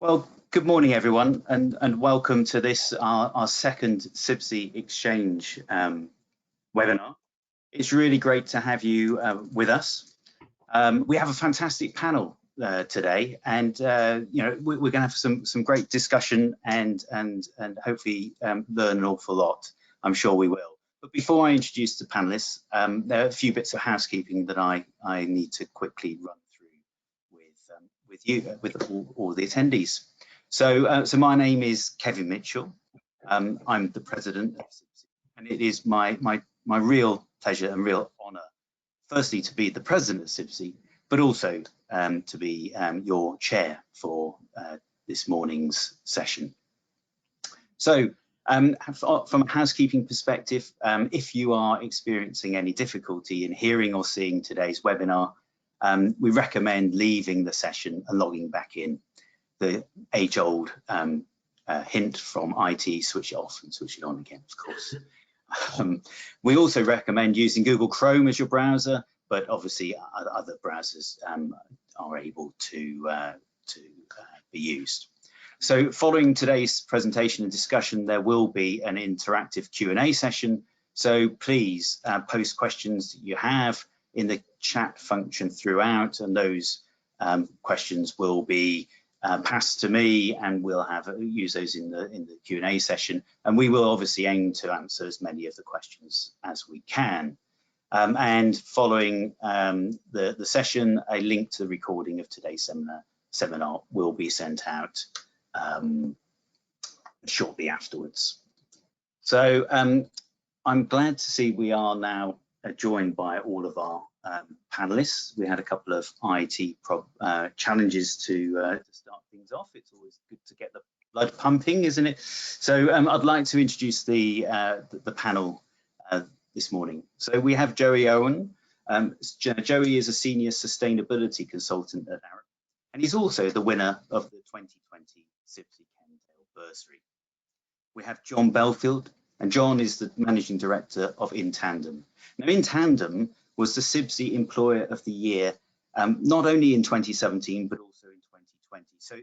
Well, good morning, everyone, and welcome to this, our second CIBSE Exchange webinar. It's really great to have you with us. We have a fantastic panel today, and we're going to have some great discussion and hopefully learn an awful lot. I'm sure we will. But before I introduce the panelists, there are a few bits of housekeeping that I need to quickly run with all the attendees. So my name is Kevin Mitchell. I'm the president of CIBSE, and it is my real pleasure and real honour, firstly, to be the president of CIBSE, but also to be your chair for this morning's session. So from a housekeeping perspective, if you are experiencing any difficulty in hearing or seeing today's webinar, we recommend leaving the session and logging back in. The age-old hint from IT, switch it off and switch it on again, of course. We also recommend using Google Chrome as your browser, but obviously other browsers are able to be used. So following today's presentation and discussion, there will be an interactive Q&A session. So please post questions that you have in the chat function throughout, and those questions will be passed to me, and we'll use those in the Q&A session, and we will obviously aim to answer as many of the questions as we can. And following the session, a link to the recording of today's seminar will be sent out shortly afterwards. So I'm glad to see we are now joined by all of our panelists. We had a couple of IT challenges to start things off. It's always good to get the blood pumping, isn't it? So I'd like to introduce the panel this morning. So we have Joey Aoun. Joey is a senior sustainability consultant at Aoun, and he's also the winner of the 2020 CIBSE Bursary. We have John Belfield, and John is the managing director of InTandem. Now, InTandem was the CIBSE Employer of the Year, not only in 2017, but also in 2020. So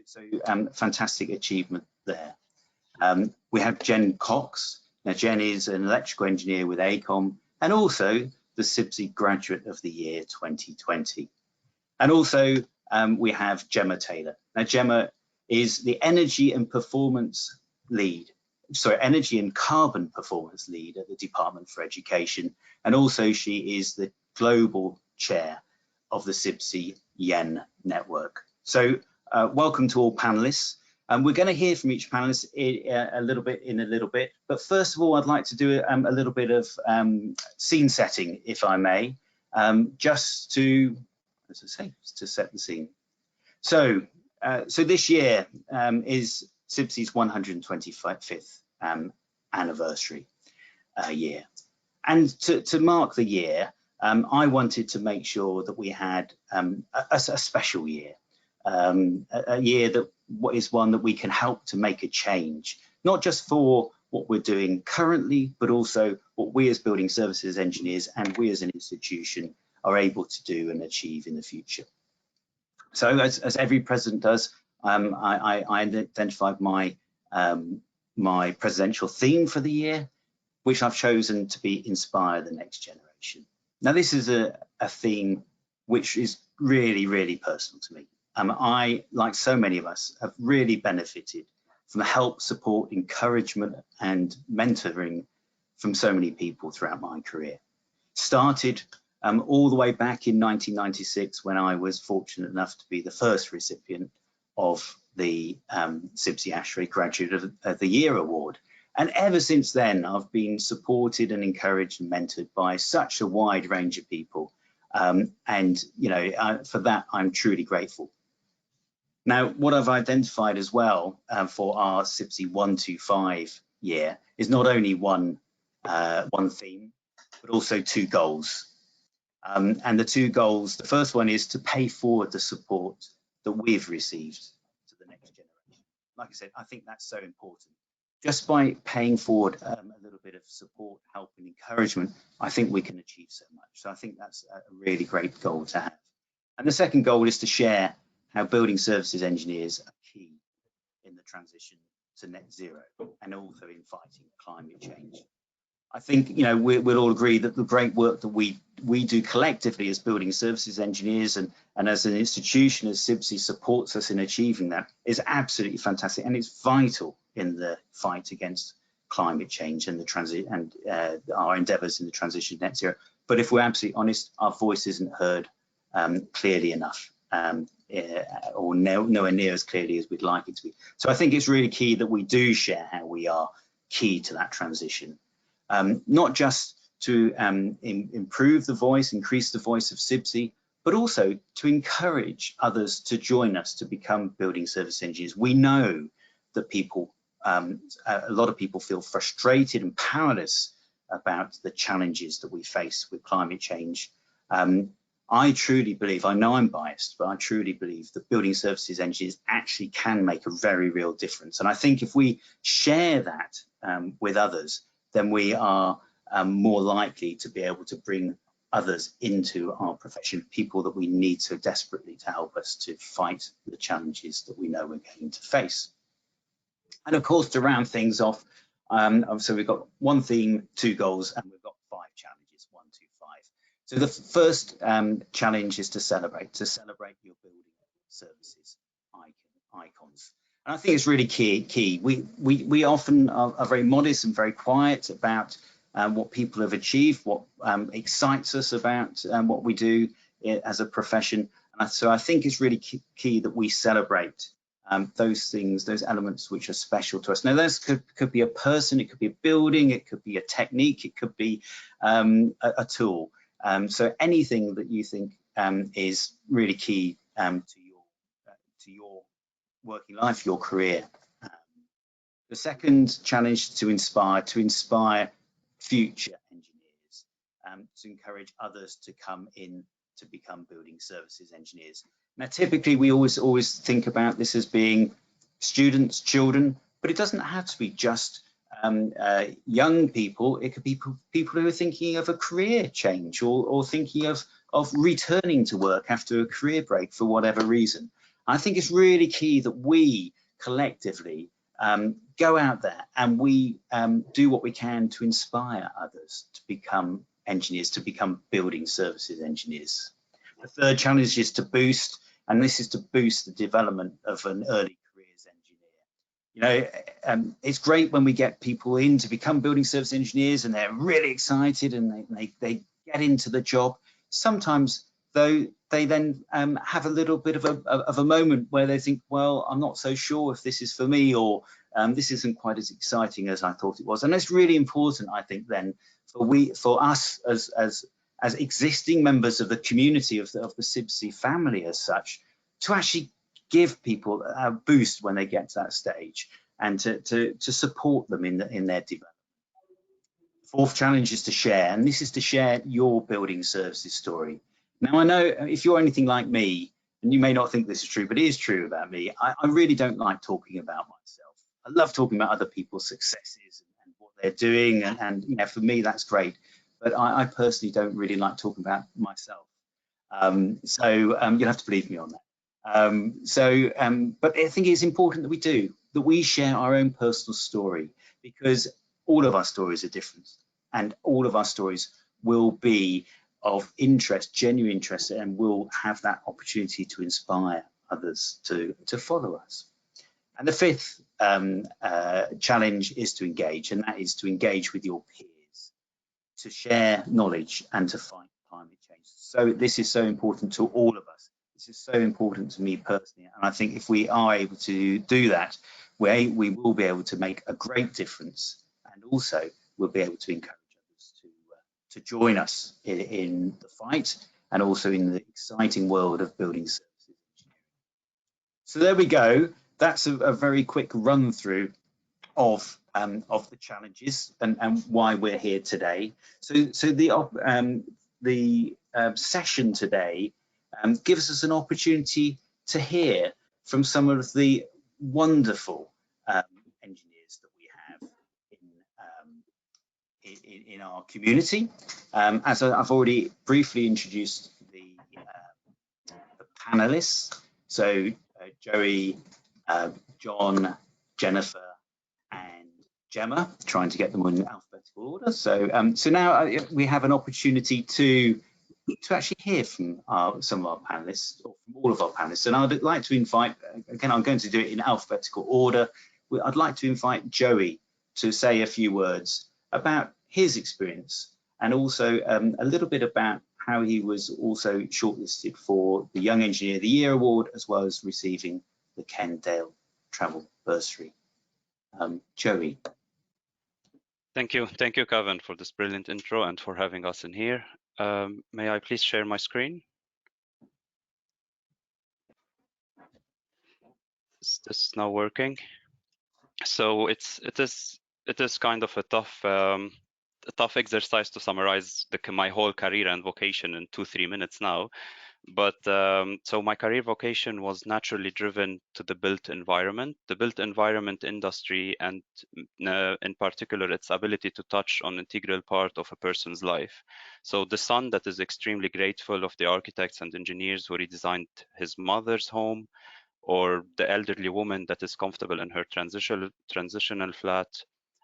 fantastic achievement there. We have Jen Cox. Now, Jen is an electrical engineer with Aoun, and also the CIBSE Graduate of the Year 2020. And also we have Gemma Taylor. Now, Gemma is the energy and carbon performance lead at the Department for Education, and also she is the global chair of the CIBSE Yen network. So welcome to all panelists. We're going to hear from each panelist in a little bit, but first of all, I'd like to do a little bit of scene setting, if I may, just to, as I say, to set the scene. So this year is CIBSE's 125th anniversary year, and to mark the year, I wanted to make sure that we had a special year, a year that is one that we can help to make a change, not just for what we're doing currently, but also what we as building services engineers and we as an institution are able to do and achieve in the future. So as every president does, I identified my presidential theme for the year, which I've chosen to be Inspire the Next Generation. Now, this is a theme which is really, really personal to me. I, like so many of us, have really benefited from help, support, encouragement, and mentoring from so many people throughout my career. Started all the way back in 1996, when I was fortunate enough to be the first recipient of the CIBSE ASHRAE Graduate of the Year Award. And ever since then, I've been supported and encouraged and mentored by such a wide range of people. And for that, I'm truly grateful. Now, what I've identified as well for our CIBSE 125 year is not only one theme, but also two goals. And the two goals, the first one is to pay forward the support that we've received to the next generation. Like I said, I think that's so important. Just by paying forward a little bit of support, help, and encouragement, I think we can achieve so much. So I think that's a really great goal to have. And the second goal is to share how building services engineers are key transition to net zero and also in fighting climate change. I think, you know, we'll all agree that the great work that we do collectively as building services engineers and as an institution as CIBSE supports us in achieving that is absolutely fantastic, and it's vital in the fight against climate change and the transit and our endeavours in the transition to net zero. But if we're absolutely honest, our voice isn't heard clearly enough, or nowhere near as clearly as we'd like it to be. So I think it's really key that we do share how we are key to that transition. Not just to improve the voice, increase the voice of CIBSE, but also to encourage others to join us to become building service engineers. We know that people, a lot of people feel frustrated and powerless about the challenges that we face with climate change. I truly believe, I know I'm biased, but I truly believe that building services engineers actually can make a very real difference. And I think if we share that with others, then we are more likely to be able to bring others into our profession, people that we need so desperately to help us to fight the challenges that we know we're going to face. And of course, to round things off, so we've got one theme, 2 goals, and we've got 5 challenges, 1, 2, 5. So the first challenge is to celebrate your building services icons. And I think it's really key. We often are very modest and very quiet about what people have achieved, what excites us about what we do as a profession. And so I think it's really key that we celebrate those things, those elements which are special to us. Now, those could be a person, it could be a building, it could be a technique, it could be a tool. So anything that you think is really key to your working life, your career. The second challenge is to inspire future engineers, to encourage others to come in to become building services engineers. Now, typically we always think about this as being students, children, but it doesn't have to be just young people. It could be people who are thinking of a career change or thinking of returning to work after a career break for whatever reason. I think it's really key that we collectively go out there and we do what we can to inspire others to become engineers, to become building services engineers. The third challenge is to boost, and this is to boost the development of an early careers engineer. You know, it's great when we get people in to become building service engineers and they're really excited and they get into the job. Sometimes though, they then have a little bit of a moment where they think, well, I'm not so sure if this is for me, or this isn't quite as exciting as I thought it was. And it's really important, I think, then for us as existing members of the community of the CIBSE family as such, to actually give people a boost when they get to that stage and to support them in their development. Fourth challenge is to share, and this is to share your building services story. Now, I know if you're anything like me, and you may not think this is true, but it is true about me, I really don't like talking about myself. I love talking about other people's successes and what they're doing, and you know, for me, that's great. But I personally don't really like talking about myself. So you'll have to believe me on that. But I think it's important that we share our own personal story, because all of our stories are different, and all of our stories will be of interest, genuine interest, and will have that opportunity to inspire others to follow us. And the fifth challenge is to engage, and that is to engage with your peers, to share knowledge and to fight climate change. So this is so important to all of us. This is so important to me personally, and I think if we are able to do that, we will be able to make a great difference, and also we'll be able to encourage others to join us in the fight, and also in the exciting world of building services engineering. So there we go. That's a very quick run through of the challenges and why we're here today. So the session today gives us an opportunity to hear from some of the wonderful engineers that we have in our community. As I've already briefly introduced the panelists, so Joey, John, Jennifer, and Gemma, trying to get them in alphabetical order. So, so now we have an opportunity to actually hear from some of our panelists, or from all of our panelists. And I'd like to invite, again, I'm going to do it in alphabetical order. I'd like to invite Joey to say a few words about his experience, and also a little bit about how he was also shortlisted for the Young Engineer of the Year award, as well as receiving the Kendale Travel Bursary. Joey. Thank you, Kevin, for this brilliant intro and for having us in here. May I please share my screen? Is this now working? So it is kind of a tough exercise to summarize my whole career and vocation in 2-3 minutes now. But so my career vocation was naturally driven to the built environment industry, and in particular its ability to touch on an integral part of a person's life. So the son that is extremely grateful of the architects and engineers who redesigned his mother's home, or the elderly woman that is comfortable in her transitional flat,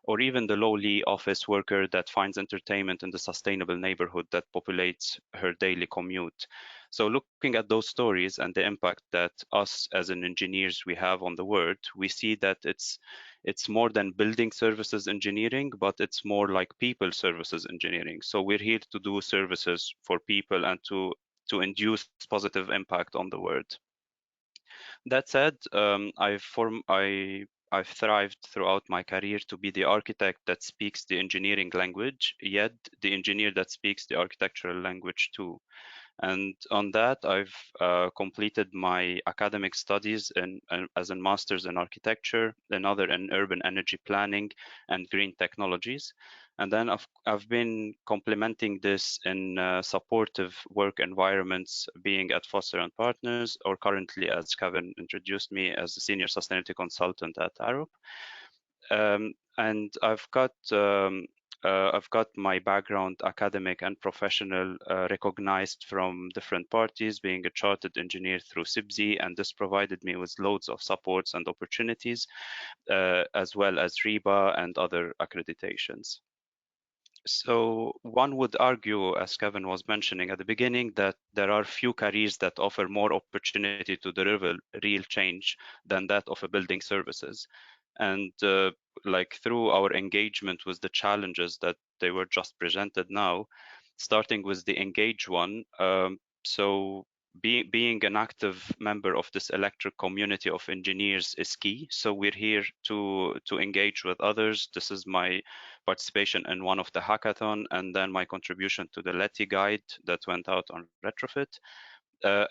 or even the lowly office worker that finds entertainment in the sustainable neighborhood that populates her daily commute. So looking at those stories and the impact that us as an engineers we have on the world, we see that it's more than building services engineering, but it's more like people services engineering. So we're here to do services for people and to induce positive impact on the world. That said, I've thrived throughout my career to be the architect that speaks the engineering language, yet the engineer that speaks the architectural language too. And on that, I've completed my academic studies as a master's in architecture, another in urban energy planning and green technologies. And then I've been complementing this in supportive work environments, being at Foster & Partners, or currently, as Kevin introduced me, as a senior sustainability consultant at Arup. And I've got my background, academic and professional, recognized from different parties, being a chartered engineer through CIBSE, and this provided me with loads of supports and opportunities, as well as RIBA and other accreditations. So one would argue, as Kevin was mentioning at the beginning, that there are few careers that offer more opportunity to deliver real change than that of a building services. And like through our engagement with the challenges that they were just presented now, starting with the engage one, so being an active member of this electric community of engineers is key. So we're here to engage with others. This is my participation in one of the hackathon, and then my contribution to the Letty guide that went out on retrofit,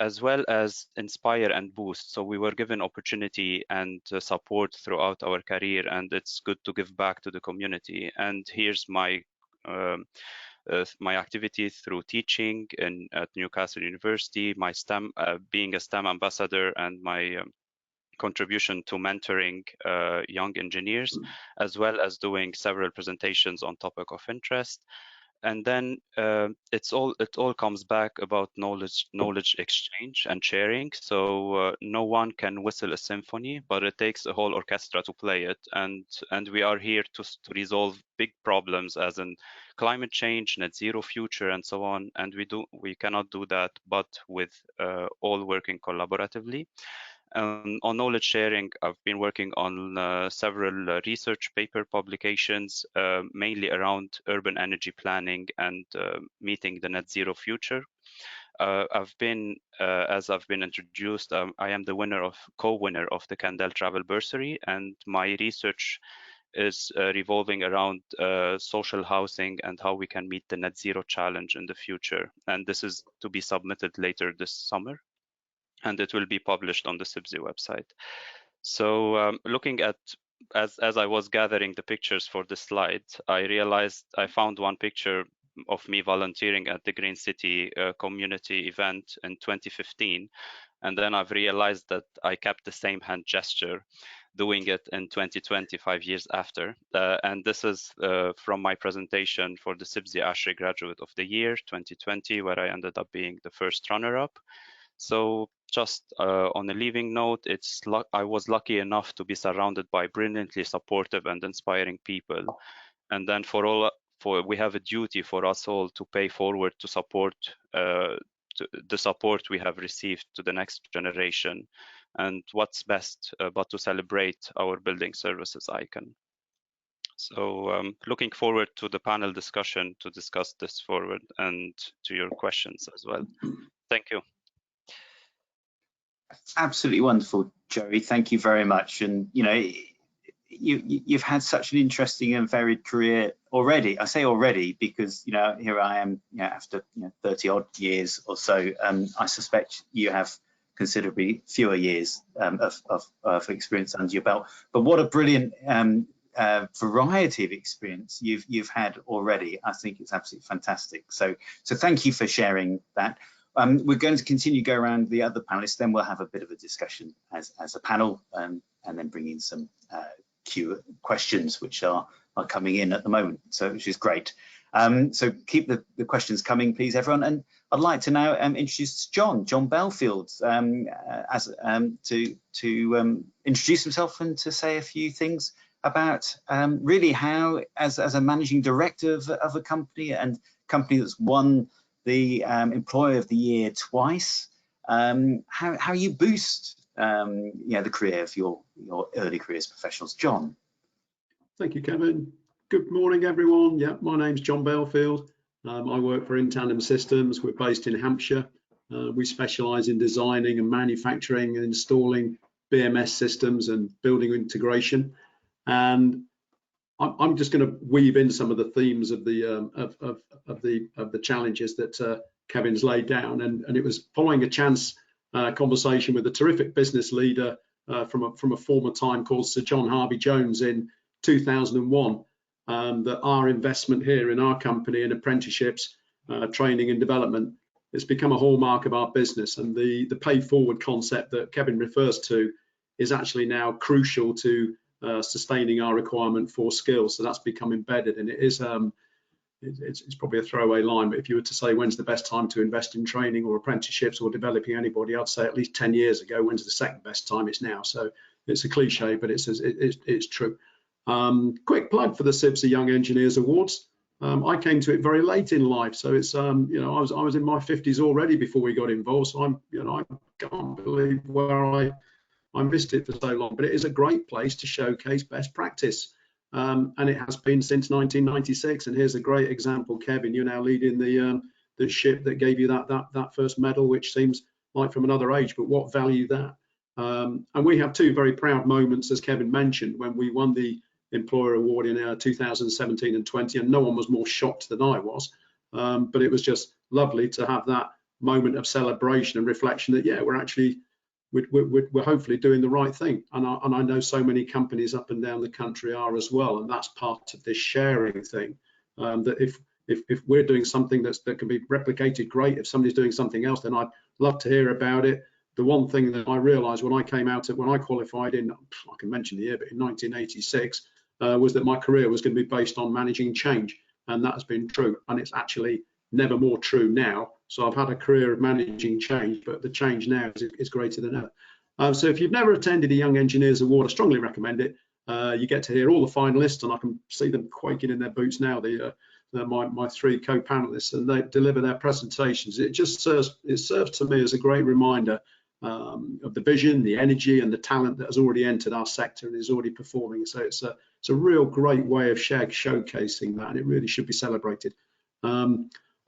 as well as inspire and boost. So we were given opportunity and support throughout our career, and it's good to give back to the community. And here's my activity through teaching at Newcastle University, my STEM, being a STEM ambassador, and my contribution to mentoring young engineers, as well as doing several presentations on topic of interest. And then it all comes back about knowledge exchange and sharing. So no one can whistle a symphony, but it takes a whole orchestra to play it. And we are here to resolve big problems, as in climate change, net zero future, and so on. And we cannot do that but with all working collaboratively. On knowledge sharing, I've been working on several research paper publications, mainly around urban energy planning and meeting the net zero future. As I've been introduced, I am the co-winner of the Kendale Travel Bursary, and my research is revolving around social housing and how we can meet the net zero challenge in the future. And this is to be submitted later this summer, and it will be published on the CIBSE website. So looking at, as I was gathering the pictures for this slide, I realized I found one picture of me volunteering at the Green City community event in 2015. And then I've realized that I kept the same hand gesture doing it in 2020, 5 years after. And this is from my presentation for the CIBSE ASHRAE Graduate of the Year 2020, where I ended up being the first runner-up. So just on a leaving note, I was lucky enough to be surrounded by brilliantly supportive and inspiring people, and then we have a duty for us all to pay forward to support the support we have received to the next generation. And what's best but to celebrate our building services icon. So looking forward to the panel discussion to discuss this forward and to your questions as well. Thank you. Absolutely wonderful, Joey. Thank you very much. And you know, you've had such an interesting and varied career already. I say already because you know here I am, you know, after 30 odd years or so. I suspect you have considerably fewer years of experience under your belt. But what a brilliant variety of experience you've had already. I think it's absolutely fantastic. So thank you for sharing that. We're going to continue to go around the other panelists, then we'll have a bit of a discussion as a panel, and then bring in some questions which are coming in at the moment, so which is great. So keep the questions coming, please, everyone. And I'd like to now introduce John Belfield to introduce himself and to say a few things about really how, as a managing director of a company and company that's won the Employer of the Year twice, how you boost the career of your early careers professionals. John. Thank you, Kevin. Good morning, everyone. Yeah, my name's John Belfield. I work for InTandem Systems. We're based in Hampshire. We specialise in designing and manufacturing and installing BMS systems and building integration. And I'm just going to weave in some of the themes of the challenges that Kevin's laid down, and it was following a chance conversation with a terrific business leader from a former time called Sir John Harvey Jones in 2001, that our investment here in our company in apprenticeships, training and development, has become a hallmark of our business, and the pay forward concept that Kevin refers to is actually now crucial to sustaining our requirement for skills. So that's become embedded, and it is it's probably a throwaway line, but if you were to say when's the best time to invest in training or apprenticeships or developing anybody, I'd say at least 10 years ago. When's the second best time? It's now. So it's a cliche, but it's true. Quick plug for the CIBSE Young Engineers Awards. I came to it very late in life, so it's I was in my 50s already before we got involved. So I can't believe where I missed it for so long, but it is a great place to showcase best practice, and it has been since 1996. And here's a great example, Kevin. You're now leading the ship that gave you that first medal, which seems like from another age, but what value that. And we have two very proud moments, as Kevin mentioned, when we won the Employer Award in 2017 and 20, and no one was more shocked than I was. But it was just lovely to have that moment of celebration and reflection that, yeah, we're hopefully doing the right thing, and I know so many companies up and down the country are as well, and that's part of this sharing thing. That if we're doing something that can be replicated, great. If somebody's doing something else, then I'd love to hear about it. The one thing that I realised when I qualified in, I can mention the year, but in 1986, was that my career was going to be based on managing change, and that has been true, and it's actually never more true now. So I've had a career of managing change, but the change now is greater than ever. So if you've never attended a Young Engineers Award, I strongly recommend it. You get to hear all the finalists, and I can see them quaking in their boots now. My three co-panelists, and they deliver their presentations. It serves to me as a great reminder of the vision, the energy, and the talent that has already entered our sector and is already performing. So it's a real great way of showcasing that, and it really should be celebrated.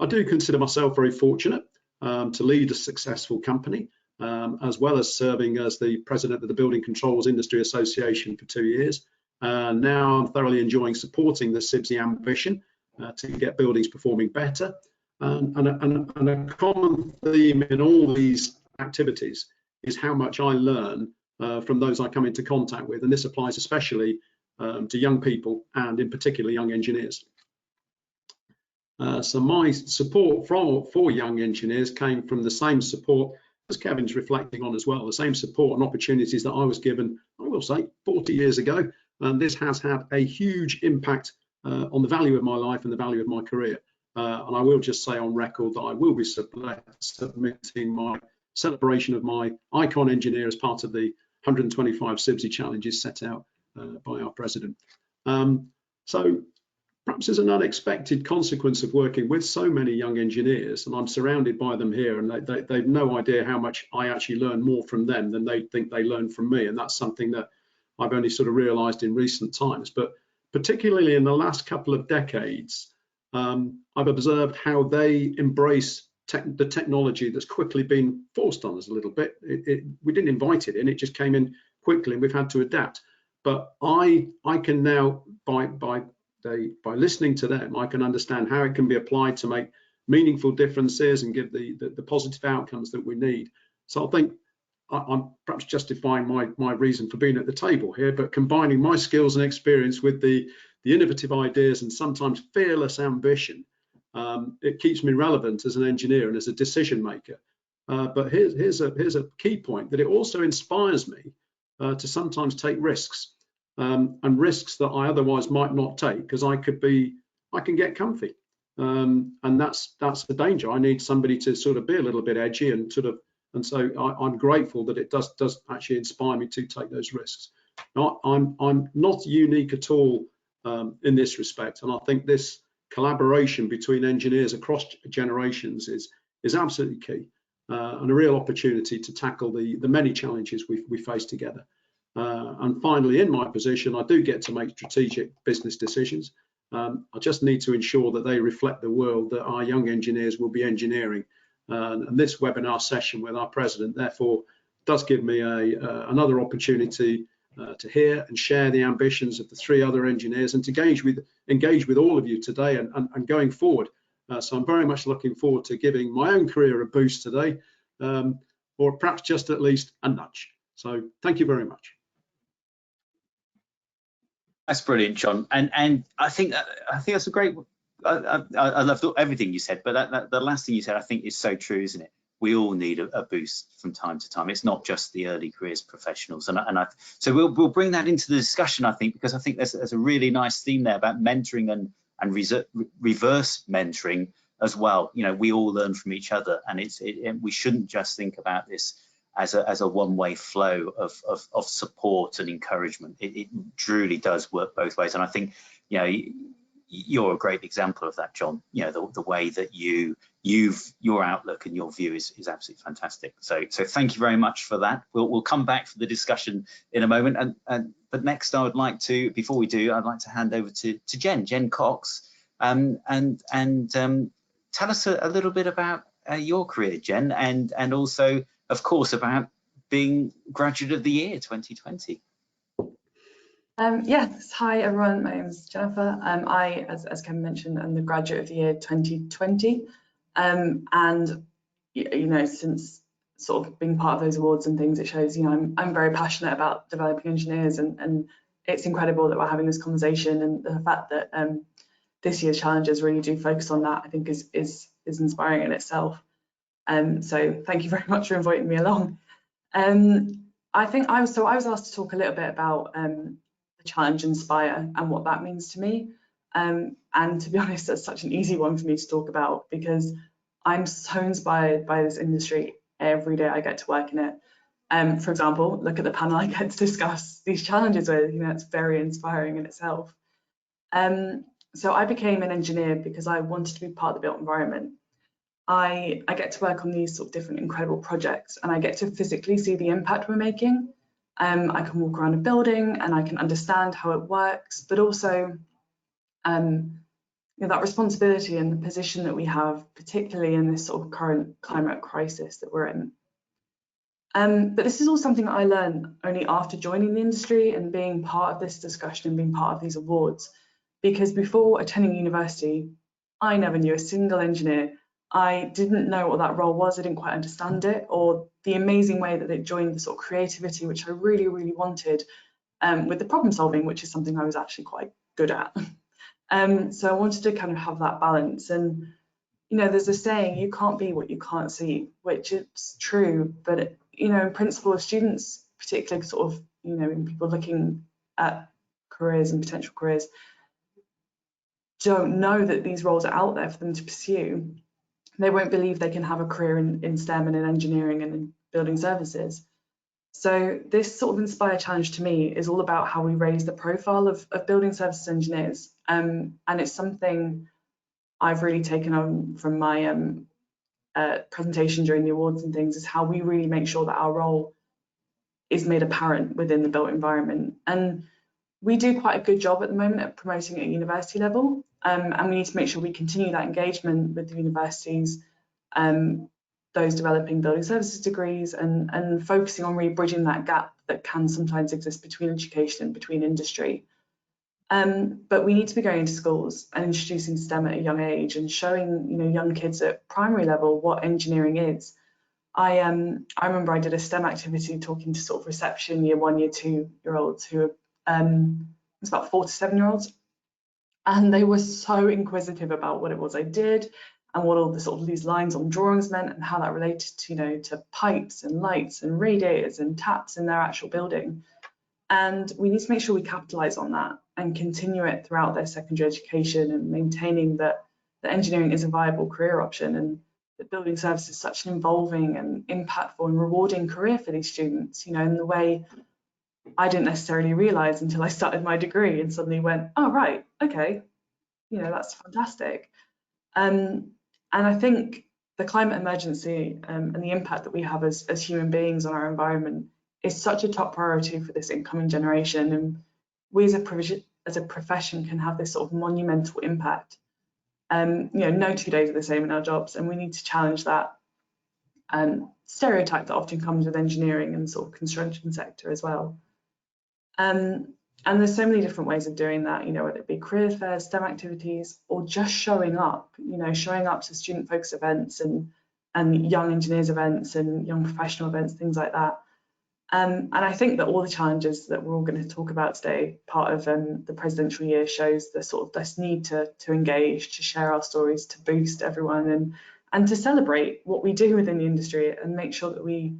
I do consider myself very fortunate to lead a successful company, as well as serving as the president of the Building Controls Industry Association for 2 years. Now I'm thoroughly enjoying supporting the CIBSE ambition to get buildings performing better. And a common theme in all these activities is how much I learn from those I come into contact with, and this applies especially to young people and in particular young engineers. So my support for young engineers came from the same support as Kevin's reflecting on as well, the same support and opportunities that I was given, I will say, 40 years ago. And this has had a huge impact on the value of my life and the value of my career. And I will just say on record that I will be submitting my celebration of my icon engineer as part of the 125 CIBSE challenges set out by our president. So perhaps as an unexpected consequence of working with so many young engineers, and I'm surrounded by them here, and they've no idea how much I actually learn more from them than they think they learn from me. And that's something that I've only sort of realized in recent times. But particularly in the last couple of decades, I've observed how they embrace the technology that's quickly been forced on us a little bit. We didn't invite it in, it just came in quickly and we've had to adapt. But I can now, by listening to them, I can understand how it can be applied to make meaningful differences and give the positive outcomes that we need. So I think I'm perhaps justifying my reason for being at the table here, but combining my skills and experience with the innovative ideas and sometimes fearless ambition, it keeps me relevant as an engineer and as a decision maker. But here's a key point, that it also inspires me to sometimes take risks, and risks that I otherwise might not take, because I can get comfy, and that's the danger. I need somebody to sort of be a little bit edgy and so I'm grateful that it does actually inspire me to take those risks. Now, I'm not unique at all in this respect, and I think this collaboration between engineers across generations is absolutely key, and a real opportunity to tackle the many challenges we face together. And finally, in my position, I do get to make strategic business decisions. I just need to ensure that they reflect the world that our young engineers will be engineering. And this webinar session with our president, therefore, does give me another opportunity to hear and share the ambitions of the 3 other engineers and to engage with all of you today and going forward. So I'm very much looking forward to giving my own career a boost today, or perhaps just at least a nudge. So thank you very much. That's brilliant, John, and I think that's a great. I loved everything you said, but the last thing you said I think is so true, isn't it? We all need a boost from time to time. It's not just the early careers professionals, so we'll bring that into the discussion, I think, because I think there's a really nice theme there about mentoring and reverse mentoring as well. You know, we all learn from each other, and we shouldn't just think about this as a one-way flow of support and encouragement. It truly does work both ways, and I think, you know, you're a great example of that, John. You know, the way that your outlook and your view is absolutely fantastic. So thank you very much for that. We'll come back for the discussion in a moment, but next I would like to, before we do, I'd like to hand over to Jen Cox, and tell us a little bit about your career, Jen, and also, of course, about being Graduate of the Year 2020. Yes, hi everyone, my name is Jennifer. I, as Kevin mentioned, am the Graduate of the Year 2020. And, you know, since sort of being part of those awards and things, it shows, you know, I'm very passionate about developing engineers, and it's incredible that we're having this conversation, and the fact that this year's challenges really do focus on that, I think is inspiring in itself. So thank you very much for inviting me along. I think I was asked to talk a little bit about the challenge Inspire and what that means to me. And to be honest, that's such an easy one for me to talk about, because I'm so inspired by this industry every day I get to work in it. For example, look at the panel I get to discuss these challenges with. You know, it's very inspiring in itself. So I became an engineer because I wanted to be part of the built environment. I get to work on these sort of different incredible projects, and I get to physically see the impact we're making. I can walk around a building and I can understand how it works, but also you know, that responsibility and the position that we have, particularly in this sort of current climate crisis that we're in. But this is all something that I learned only after joining the industry and being part of this discussion and being part of these awards, because before attending university, I never knew a single engineer. I didn't know what that role was, I didn't quite understand it, or the amazing way that it joined the sort of creativity, which I really, really wanted, with the problem solving, which is something I was actually quite good at. So I wanted to kind of have that balance. And, you know, there's a saying, you can't be what you can't see, which is true, but, you know, in principle, students, particularly sort of, you know, people looking at careers and potential careers, don't know that these roles are out there for them to pursue. they won't believe they can have a career in STEM and in engineering and in building services. So this sort of Inspire challenge to me is all about how we raise the profile of building services engineers. And it's something I've really taken on from my presentation during the awards and things, is how we really make sure that our role is made apparent within the built environment. And we do quite a good job at the moment at promoting at university level. And we need to make sure we continue that engagement with the universities, those developing building services degrees, and focusing on really bridging that gap that can sometimes exist between education and between industry. But we need to be going into schools and introducing STEM at a young age and showing, young kids at primary level what engineering is. I remember I did a STEM activity talking to sort of reception year 1, year 2-year-olds who are it's about 4 to 7-year-olds, and they were so inquisitive about what it was I did and what all the sort of these lines on drawings meant and how that related to, to pipes and lights and radiators and taps in their actual building. And we need to make sure we capitalise on that and continue it throughout their secondary education, and maintaining that engineering is a viable career option, and that building services is such an involving and impactful and rewarding career for these students, in the way I didn't necessarily realise until I started my degree and suddenly went, oh, right, okay, that's fantastic. And I think the climate emergency and the impact that we have as human beings on our environment is such a top priority for this incoming generation. And we as a profession can have this sort of monumental impact. No 2 days are the same in our jobs, and we need to challenge that stereotype that often comes with engineering and sort of construction sector as well. And there's so many different ways of doing that, whether it be career fairs, STEM activities, or just showing up, showing up to student-focused events and young engineers events and young professional events, things like that. And I think that all the challenges that we're all going to talk about today, part of the presidential year, shows the sort of this need to engage, to share our stories, to boost everyone, and to celebrate what we do within the industry, and make sure that we,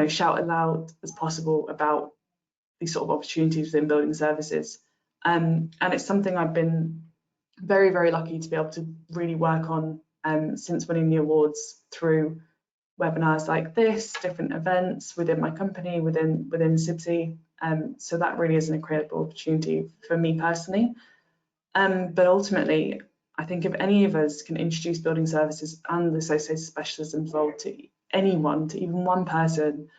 shout as loud as possible about these sort of opportunities within building services. And it's something I've been very, very lucky to be able to really work on since winning the awards, through webinars like this, different events within my company, within CIBSE. So that really is an incredible opportunity for me personally. But ultimately, I think if any of us can introduce building services and the associated specialisms role to anyone, to even one person,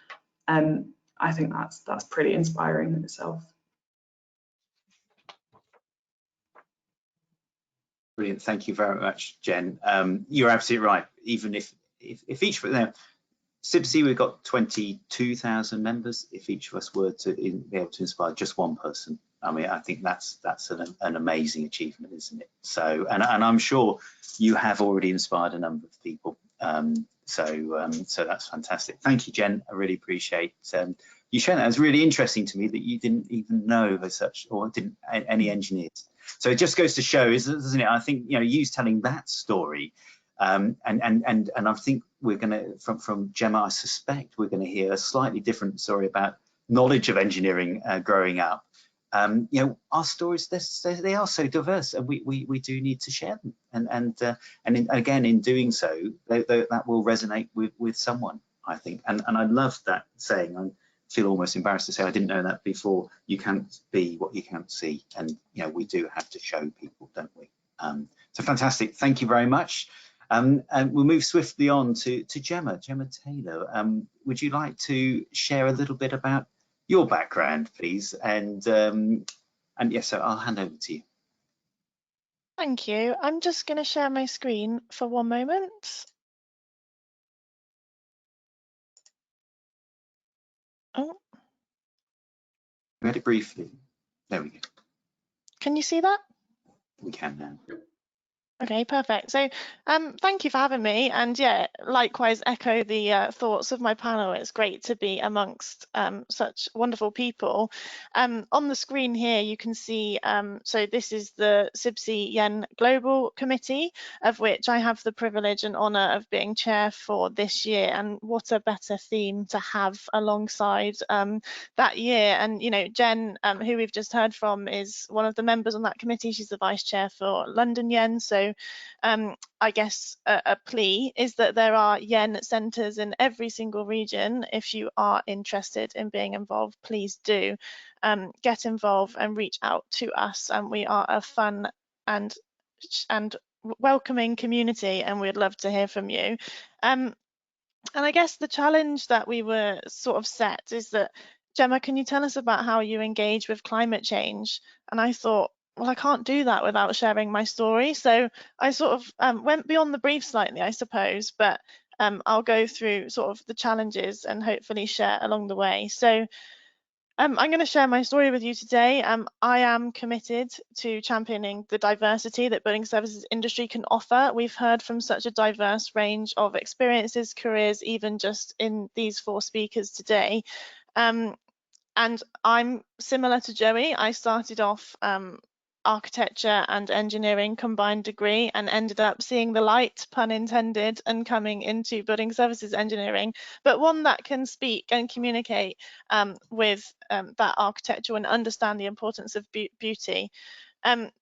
I think that's pretty inspiring in itself. Brilliant, thank you very much, Jen. You're absolutely right. Even if each of them, CIBSE, we've got 22,000 members. If each of us were to be able to inspire just one person, I mean, I think that's an amazing achievement, isn't it? So, and I'm sure you have already inspired a number of people. So that's fantastic. Thank you, Jen. I really appreciate you sharing that. It's really interesting to me that you didn't even know as such, or didn't any engineers. So it just goes to show, doesn't it? I think you telling that story, and I think we're going to from Gemma, I suspect we're going to hear a slightly different story about knowledge of engineering growing up. Our stories, they are so diverse, and we do need to share them, and again, in doing so, that will resonate with someone, I think. And I love that saying. I feel almost embarrassed to say I didn't know that before. You can't be what you can't see, and we do have to show people, don't we? So fantastic, thank you very much. And we'll move swiftly on to Gemma Taylor. Would you like to share a little bit about your background, please? And yes, so I'll hand over to you. Thank you. I'm just going to share my screen for one moment. Oh, We had it briefly. There we go. can you see that? We can now. Okay, perfect. So thank you for having me, and yeah, likewise echo the thoughts of my panel. It's great to be amongst such wonderful people. On the screen here you can see, so this is the CIBSE Yen Global Committee, of which I have the privilege and honour of being chair for this year, and what a better theme to have alongside that year. And Jen, who we've just heard from, is one of the members on that committee. She's the vice chair for London Yen, so I guess a plea is that there are yen centres in every single region. If you are interested in being involved, please do get involved and reach out to us. And we are a fun and welcoming community, and we'd love to hear from you. And I guess the challenge that we were sort of set is that, Gemma, can you tell us about how you engage with climate change? And I thought, well, I can't do that without sharing my story. So I sort of went beyond the brief slightly, I suppose, but I'll go through sort of the challenges and hopefully share along the way. So I'm going to share my story with you today. I am committed to championing the diversity that building services industry can offer. We've heard from such a diverse range of experiences, careers, even just in these 4 speakers today. And I'm similar to Joey. I started off architecture and engineering combined degree and ended up seeing the light, pun intended, and coming into building services engineering, but one that can speak and communicate with that architecture and understand the importance of beauty. And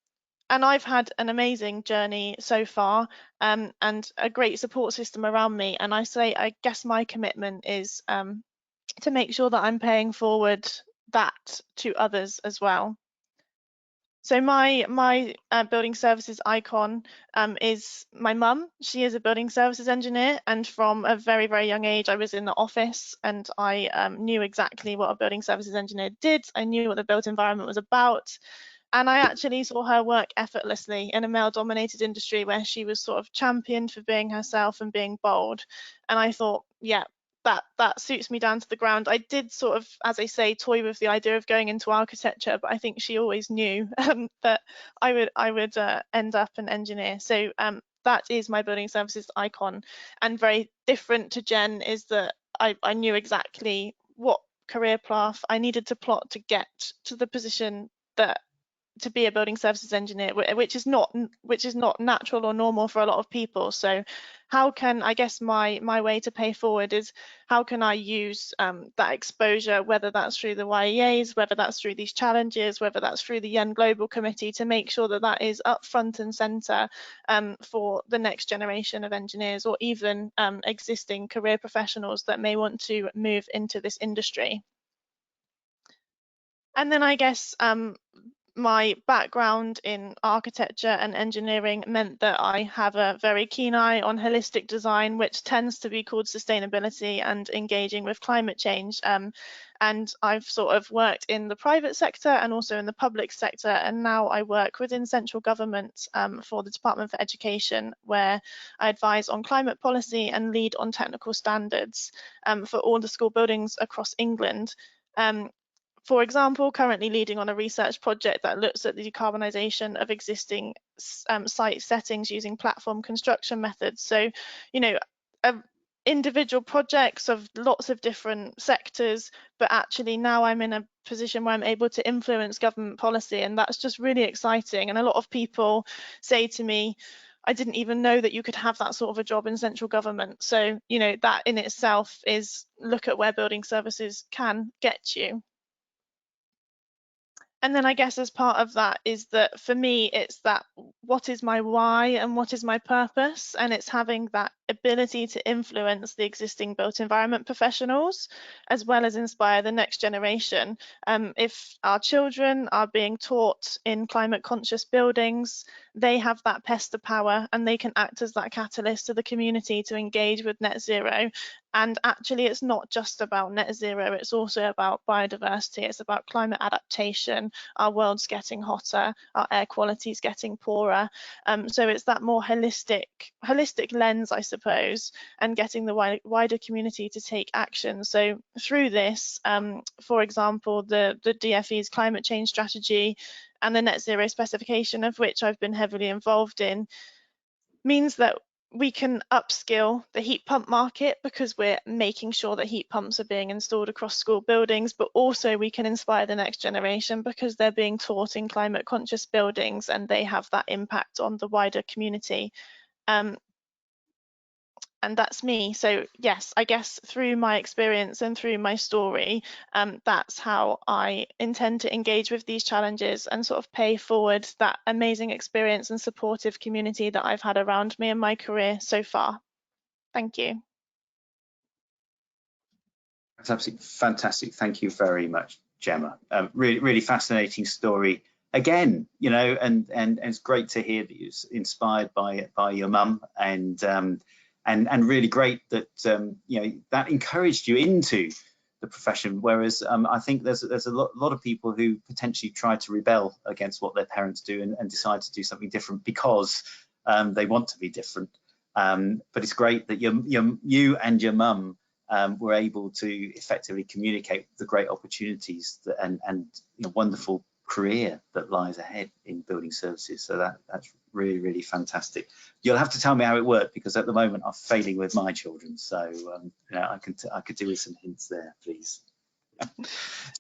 I've had an amazing journey so far and a great support system around me. And I guess my commitment is to make sure that I'm paying forward that to others as well. So my building services icon is my mum. She is a building services engineer, and from a very, very young age, I was in the office and I knew exactly what a building services engineer did. I knew what the built environment was about. And I actually saw her work effortlessly in a male-dominated industry where she was sort of championed for being herself and being bold. And I thought, yeah, that suits me down to the ground. I did sort of, as I say, toy with the idea of going into architecture, but I think she always knew that I would end up an engineer. So that is my building services icon. And very different to Jen is that I knew exactly what career path I needed to plot to get to the position to be a building services engineer, which is not natural or normal for a lot of people. So how can, I guess my way to pay forward is how can I use that exposure, whether that's through the YEAs, whether that's through these challenges, whether that's through the Yen Global Committee, to make sure that that is up front and centre for the next generation of engineers, or even existing career professionals that may want to move into this industry. And then I guess my background in architecture and engineering meant that I have a very keen eye on holistic design, which tends to be called sustainability and engaging with climate change. And I've sort of worked in the private sector and also in the public sector, and now I work within central government for the Department for Education, where I advise on climate policy and lead on technical standards for all the school buildings across England. For example, currently leading on a research project that looks at the decarbonisation of existing site settings using platform construction methods. So, you know, individual projects of lots of different sectors, but actually now I'm in a position where I'm able to influence government policy, and that's just really exciting. And a lot of people say to me, I didn't even know that you could have that sort of a job in central government. So, you know, that in itself is, look at where building services can get you. And then I guess as part of that is that for me, it's that what is my why and what is my purpose? And it's having that ability to influence the existing built environment professionals, as well as inspire the next generation. If our children are being taught in climate conscious buildings, they have that pester power and they can act as that catalyst to the community to engage with net zero. And actually, it's not just about net zero, it's also about biodiversity, it's about climate adaptation. Our world's getting hotter, our air quality is getting poorer. So it's that more holistic lens, I suppose, and getting the wider community to take action. So through this, for example, the DFE's climate change strategy and the net zero specification, of which I've been heavily involved in, means that we can upskill the heat pump market because we're making sure that heat pumps are being installed across school buildings, but also we can inspire the next generation because they're being taught in climate conscious buildings and they have that impact on the wider community. and that's me. So yes, I guess through my experience and through my story, that's how I intend to engage with these challenges and sort of pay forward that amazing experience and supportive community that I've had around me in my career so far. Thank you. That's absolutely fantastic. Thank you very much, Gemma. Really, really fascinating story. Again, you know, and it's great to hear that you're inspired by your mum, and really great that you know, that encouraged you into the profession. Whereas I think there's a lot of people who potentially try to rebel against what their parents do and decide to do something different because they want to be different. But it's great that you and your mum were able to effectively communicate the great opportunities that, and you know, wonderful career that lies ahead in building services. So that's really, really fantastic. You'll have to tell me how it worked, because at the moment I'm failing with my children. So you know, I could do with some hints there, please.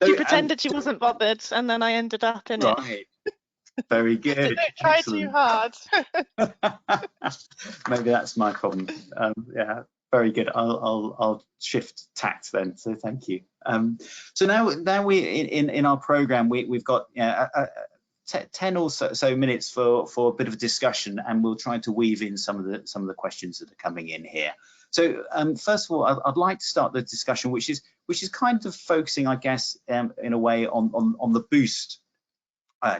She pretended she wasn't bothered, and then I ended up in it. Right. Very good. So don't try too hard. Maybe that's my problem. Yeah, very good. I'll shift tact then. So thank you. So now we in our program we've got 10 or so minutes for a bit of a discussion, and we'll try to weave in some of the questions that are coming in here. So first of all, I'd like to start the discussion, which is kind of focusing, I guess, in a way on the Boost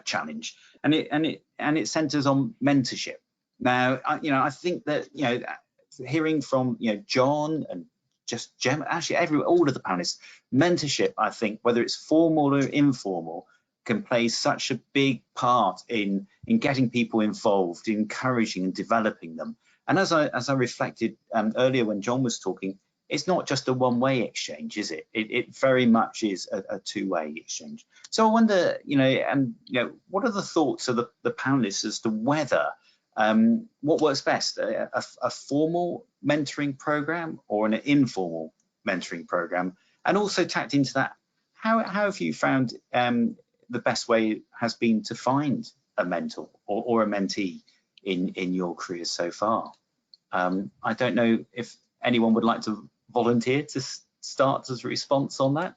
challenge, and it centers on mentorship. Now, you know, I think that, you know, hearing from, you know, John and just Gemma, actually all of the panelists, mentorship, I think, whether it's formal or informal, can play such a big part in getting people involved, encouraging and developing them. And as I reflected earlier when John was talking, it's not just a one-way exchange, is it? It very much is a two-way exchange. So I wonder, you know, what are the thoughts of the panelists as to whether what works best, a formal mentoring program or an informal mentoring program? And also tacked into that, how have you found the best way has been to find a mentor or a mentee in your career so far? I don't know if anyone would like to volunteer to start as a response on that.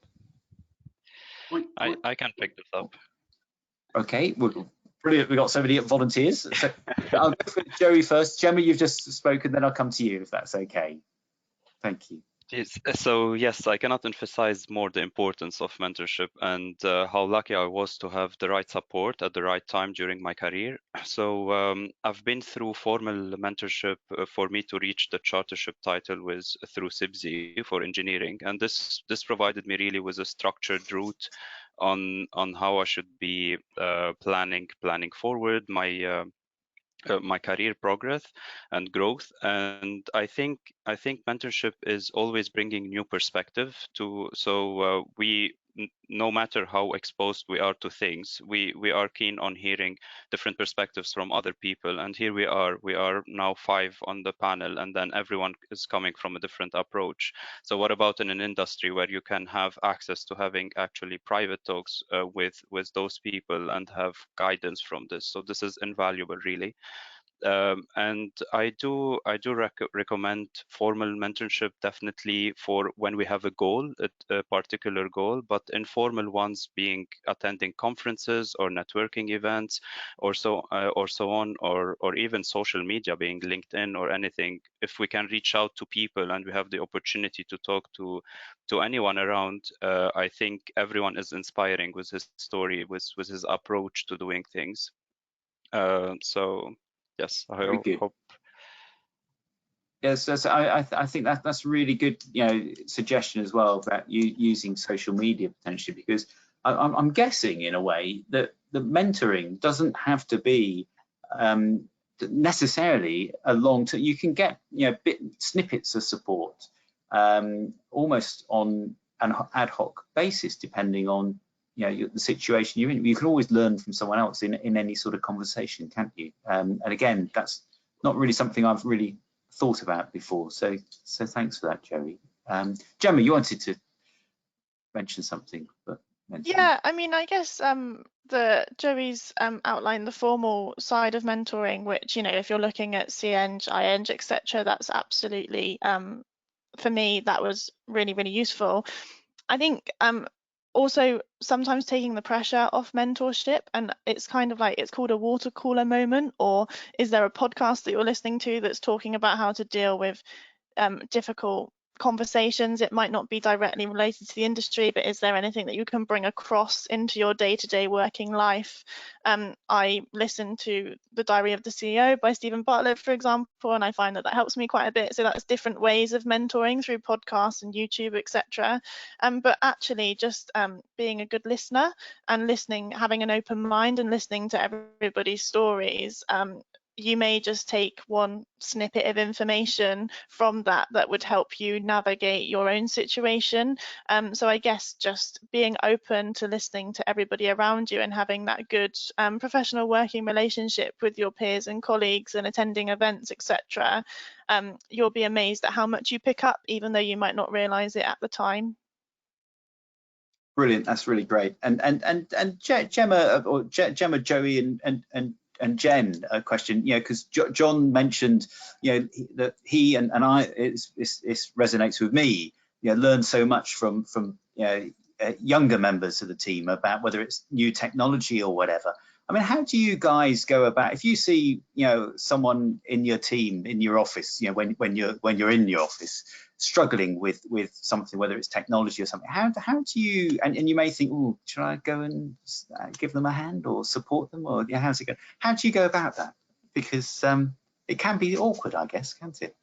I can pick this up. Okay, brilliant. We've got so many volunteers. So I'll go for Joey first. Gemma, you've just spoken, then I'll come to you if that's okay. Thank you. Yes. So yes, I cannot emphasize more the importance of mentorship and how lucky I was to have the right support at the right time during my career. So I've been through formal mentorship for me to reach the chartership title through CIBSE for engineering, and this provided me really with a structured route on how I should be planning forward my career progress and growth. And I think mentorship is always bringing new perspective to, so we, no matter how exposed we are to things, we are keen on hearing different perspectives from other people. And here we are now 5 on the panel, and then everyone is coming from a different approach. So what about in an industry where you can have access to having actually private talks with those people and have guidance from this? So this is invaluable, really. And I do recommend formal mentorship definitely for when we have a goal, a particular goal, but informal ones being attending conferences or networking events or so on, or even social media, being LinkedIn or anything. If we can reach out to people and we have the opportunity to talk to anyone around, I think everyone is inspiring with his story, with his approach to doing things. So yes, I hope. Yes, I think that's a really good, you know, suggestion as well about you using social media potentially, because I'm guessing in a way that the mentoring doesn't have to be necessarily a long term. You can get, you know, snippets of support almost on an ad hoc basis, depending on, you know, the situation you're in. You can always learn from someone else in any sort of conversation, can't you? And again, that's not really something I've really thought about before. So thanks for that, Joey. Gemma, you wanted to mention something, but mentoring? Yeah, I mean, I guess Joey's outlined the formal side of mentoring, which, you know, if you're looking at CEng, IEng, etc., that's absolutely, for me, that was really, really useful. I think also sometimes taking the pressure off mentorship, and it's kind of like, it's called a water cooler moment, or is there a podcast that you're listening to that's talking about how to deal with difficult conversations? It might not be directly related to the industry, but is there anything that you can bring across into your day-to-day working life? I listen to The Diary of the CEO by Stephen Bartlett, for example, and I find that helps me quite a bit. So that's different ways of mentoring through podcasts and YouTube, etc. But actually just being a good listener and listening, having an open mind and listening to everybody's stories. You may just take one snippet of information from that would help you navigate your own situation. So I guess just being open to listening to everybody around you and having that good professional working relationship with your peers and colleagues and attending events, etc. You'll be amazed at how much you pick up, even though you might not realize it at the time. Brilliant, that's really great. And Gemma, or Gemma, Joey, and Jen, a question, you know, because John mentioned, you know, that he and I, it resonates with me, you know, learn so much from you know, younger members of the team about whether it's new technology or whatever. I mean, how do you guys go about, if you see, you know, someone in your team, in your office, you know, when you're in your office struggling with something, whether it's technology or something, how do you, and you may think, oh, should I go and give them a hand or support them, or yeah, how's it go? How do you go about that? Because it can be awkward, I guess, can't it?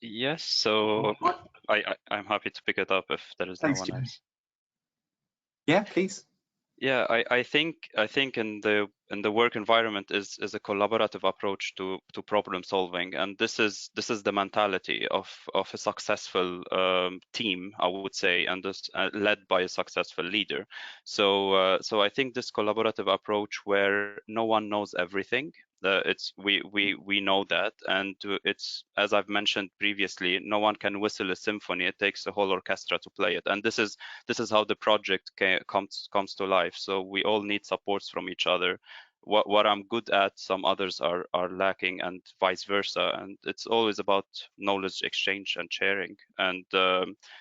Yes, so I'm happy to pick it up if there is no one else. Yeah, please. Yeah, I think in the work environment is a collaborative approach to problem solving, and this is the mentality of a successful team, I would say, and this led by a successful leader. So I think this collaborative approach where no one knows everything. We know that, and it's, as I've mentioned previously, no one can whistle a symphony. It takes a whole orchestra to play it, and this is how the project comes to life. So we all need supports from each other. What I'm good at, some others are lacking, and vice versa. And it's always about knowledge exchange and sharing. And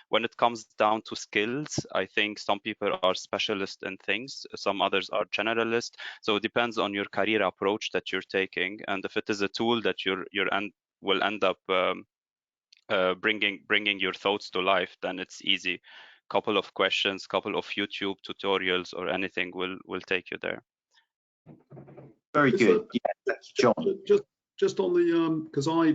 when it comes down to skills, I think some people are specialists in things, some others are generalists. So it depends on your career approach that you're taking, and if it is a tool that will end up bringing your thoughts to life, then it's easy. Couple of questions, couple of YouTube tutorials or anything will take you there. Very good. Yeah, that's John. Just on the because I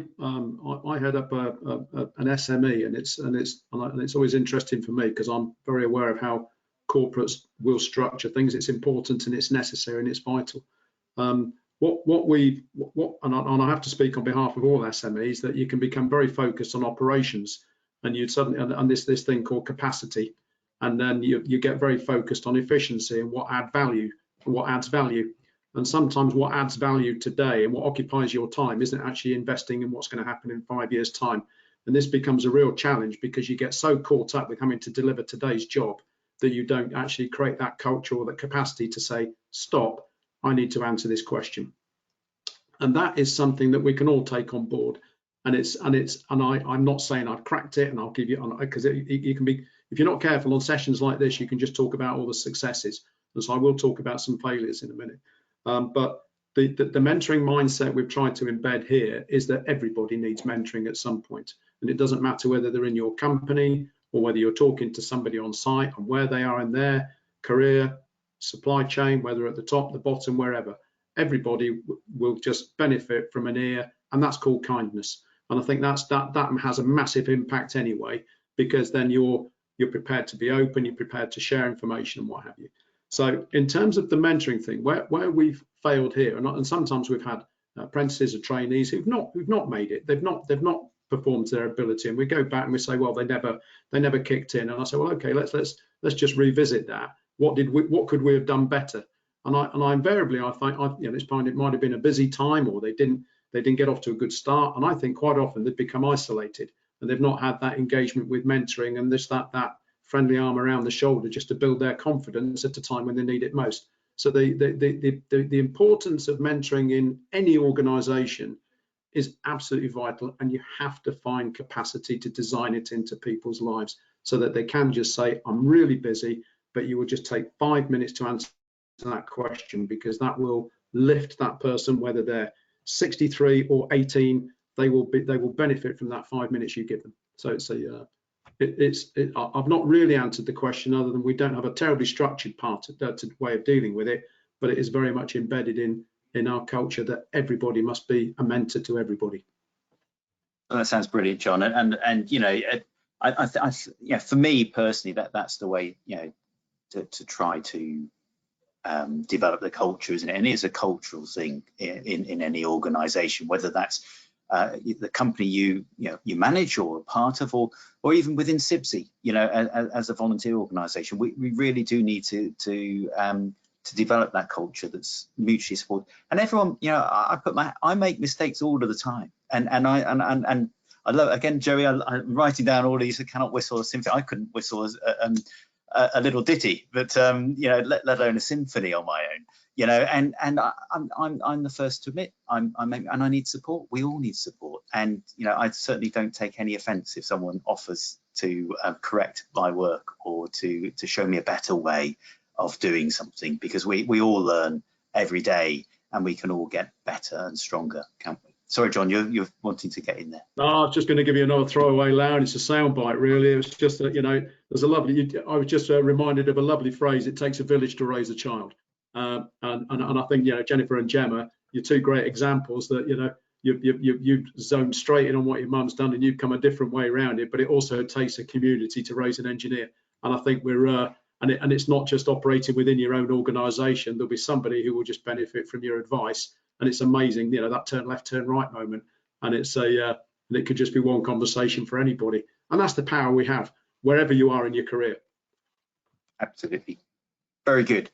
head up an SME, and it's always interesting for me because I'm very aware of how corporates will structure things. It's important and it's necessary and it's vital. And I have to speak on behalf of all SMEs, that you can become very focused on operations, and you suddenly and this thing called capacity, and then you get very focused on efficiency and what adds value. And sometimes what adds value today and what occupies your time isn't actually investing in what's going to happen in 5 years' time. And this becomes a real challenge because you get so caught up with having to deliver today's job that you don't actually create that culture or the capacity to say, stop, I need to answer this question. And that is something that we can all take on board. And I'm not saying I've cracked it, and I'll give you, because you can be, if you're not careful on sessions like this, you can just talk about all the successes. And so I will talk about some failures in a minute. But the mentoring mindset we've tried to embed here is that everybody needs mentoring at some point. And it doesn't matter whether they're in your company or whether you're talking to somebody on site and where they are in their career, supply chain, whether at the top, the bottom, wherever. Everybody will just benefit from an ear, and that's called kindness. And I think that has a massive impact anyway, because then you're prepared to be open, you're prepared to share information and what have you. So in terms of the mentoring thing, where we've failed here, and sometimes we've had apprentices or trainees who've not made it, they've not performed to their ability, and we go back and we say, well, they never kicked in. And I say, well, okay, let's just revisit that. What could we have done better? And I invariably, I find it might have been a busy time, or they didn't get off to a good start. And I think quite often they've become isolated and they've not had that engagement with mentoring and that friendly arm around the shoulder just to build their confidence at a time when they need it most. So the importance of mentoring in any organisation is absolutely vital, and you have to find capacity to design it into people's lives so that they can just say, I'm really busy, but you will just take 5 minutes to answer that question, because that will lift that person, whether they're 63 or 18. They will benefit from that 5 minutes you give them. So I've not really answered the question, other than we don't have a terribly structured way of dealing with it, but it is very much embedded in our culture that everybody must be a mentor to everybody. Well, that sounds brilliant, John. And you know, yeah, for me personally, that's the way, you know, to try to develop the culture, isn't it? And it is a cultural thing in any organisation, whether that's the company you manage or a part of, or even within CIBSE, you know, as a volunteer organisation. We really do need to develop that culture that's mutually supported. And everyone, you know, I make mistakes all of the time, and I love, again, Joey, I'm writing down all these. I cannot whistle a symphony. I couldn't whistle a little ditty, but you know, let alone a symphony on my own. You know, and I'm the first to admit and I need support. We all need support, and you know, I certainly don't take any offence if someone offers to correct my work or to show me a better way of doing something, because we all learn every day, and we can all get better and stronger, can't we? Sorry, John, you're wanting to get in there. No, I was just going to give you another throwaway line. It's a soundbite, really. It was just that, you know, there's a lovely. I was just reminded of a lovely phrase. It takes a village to raise a child, and I think, you know, Jennifer and Gemma, you're two great examples that, you know, you zoned straight in on what your mum's done, and you've come a different way around it. But it also takes a community to raise an engineer, and I think we're and it's not just operating within your own organisation. There'll be somebody who will just benefit from your advice. And it's amazing, you know, that turn left, turn right moment, and and it could just be one conversation for anybody, and that's the power we have wherever you are in your career. Absolutely, very good.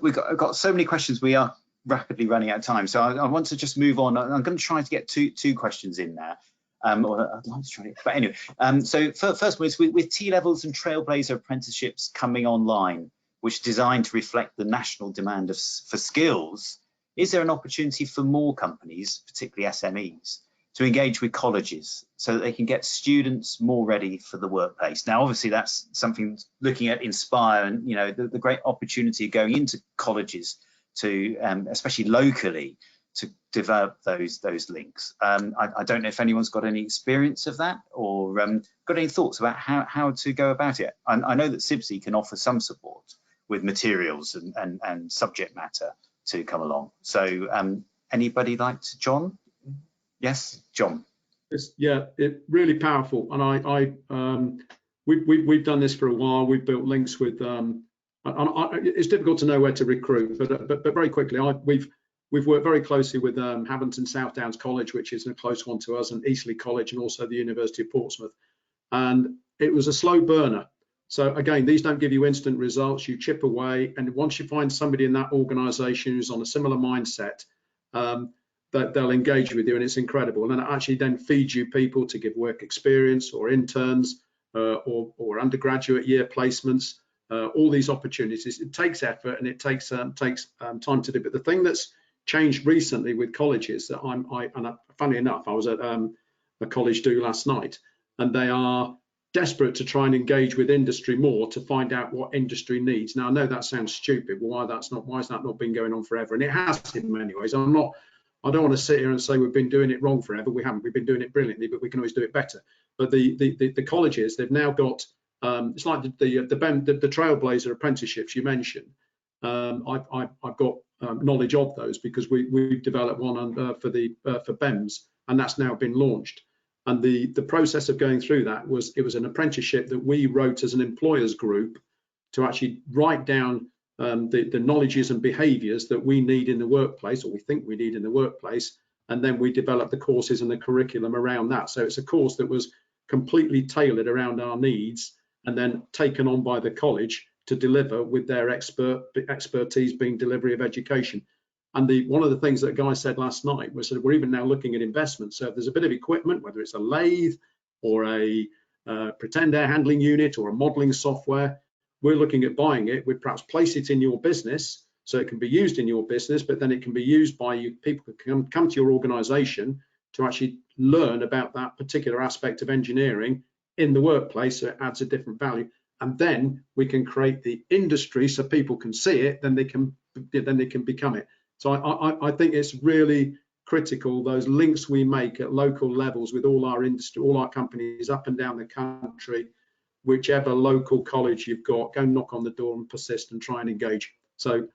We've got so many questions. We are rapidly running out of time, so I want to just move on. I'm going to try to get two questions in there. Or I'd like to try it, but anyway. So first one is with T-levels and Trailblazer apprenticeships coming online, which are designed to reflect the national demand for skills. Is there an opportunity for more companies, particularly SMEs, to engage with colleges so that they can get students more ready for the workplace? Now, obviously, that's something looking at Inspire, and you know, the great opportunity of going into colleges to, especially locally, to develop those links. I don't know if anyone's got any experience of that, or got any thoughts about how to go about it. I know that CIBSE can offer some support with materials and subject matter to come along. So anybody like to, John? Yes, John. Yeah, it really powerful, and we've done this for a while. We've built links with. It's difficult to know where to recruit, but very quickly, we've worked very closely with Haverton South Downs College, which is a close one to us, and Eastleigh College, and also the University of Portsmouth. And it was a slow burner. So again, these don't give you instant results. You chip away, and once you find somebody in that organisation who's on a similar mindset, that they'll engage with you, and it's incredible. And then it actually then feeds you people to give work experience, or interns, or undergraduate year placements. All these opportunities. It takes effort, and it takes time to do. But the thing that's changed recently with colleges that funny enough, I was at a college do last night, and they are desperate to try and engage with industry more to find out what industry needs. Now, I know that sounds stupid, but why has that not been going on forever? And it has in many ways. I don't want to sit here and say we've been doing it wrong forever. We haven't. We've been doing it brilliantly, but we can always do it better. But the colleges, they've now got it's like the Trailblazer apprenticeships you mentioned. I've got knowledge of those because we've developed one for BEMS, and that's now been launched. And the process of going through that was an apprenticeship that we wrote as an employers group to actually write down the knowledges and behaviours that we need in the workplace, or we think we need in the workplace, and then we developed the courses and the curriculum around that. So it's a course that was completely tailored around our needs, and then taken on by the college to deliver with their expertise being delivery of education. And one of the things that Guy said last night was that we're even now looking at investment. So if there's a bit of equipment, whether it's a lathe, or a pretend air handling unit or a modeling software, we're looking at buying it. We'd perhaps place it in your business so it can be used in your business, but then it can be used by you. People can come to your organization to actually learn about that particular aspect of engineering in the workplace, so it adds a different value. And then we can create the industry so people can see it, then they can become it. So I think it's really critical, those links we make at local levels with all our industry, all our companies up and down the country. Whichever local college you've got, go knock on the door and persist and try and engage. So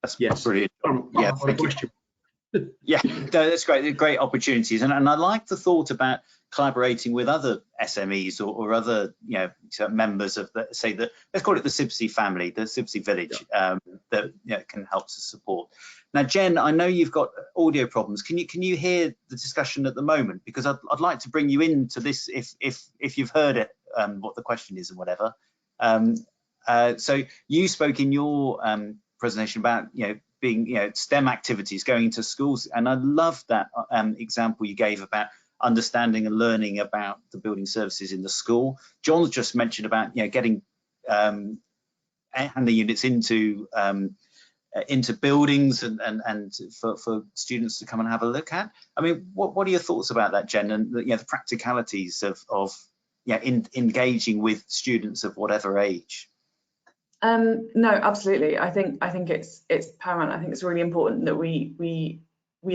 that's yes, brilliant. Yeah, thank you. Yeah, no, that's great. They're great opportunities, and I like the thought about collaborating with other SMEs or other, you know, members of the, say, the, let's call it the CIBSE family, the CIBSE village, that, you know, can help to support. Now, Jen, I know you've got audio problems. Can you hear the discussion at the moment? Because I'd like to bring you into this if you've heard it, what the question is and whatever. So you spoke in your presentation about, you know, being, you know, STEM activities, going into schools, and I love that example you gave about understanding and learning about the building services in the school. John's just mentioned about, you know, getting air handling units into buildings and for students to come and have a look at. I mean, what are your thoughts about that, Jen, and you know, the practicalities of yeah, engaging with students of whatever age? No, absolutely. I think it's paramount. I think it's really important that we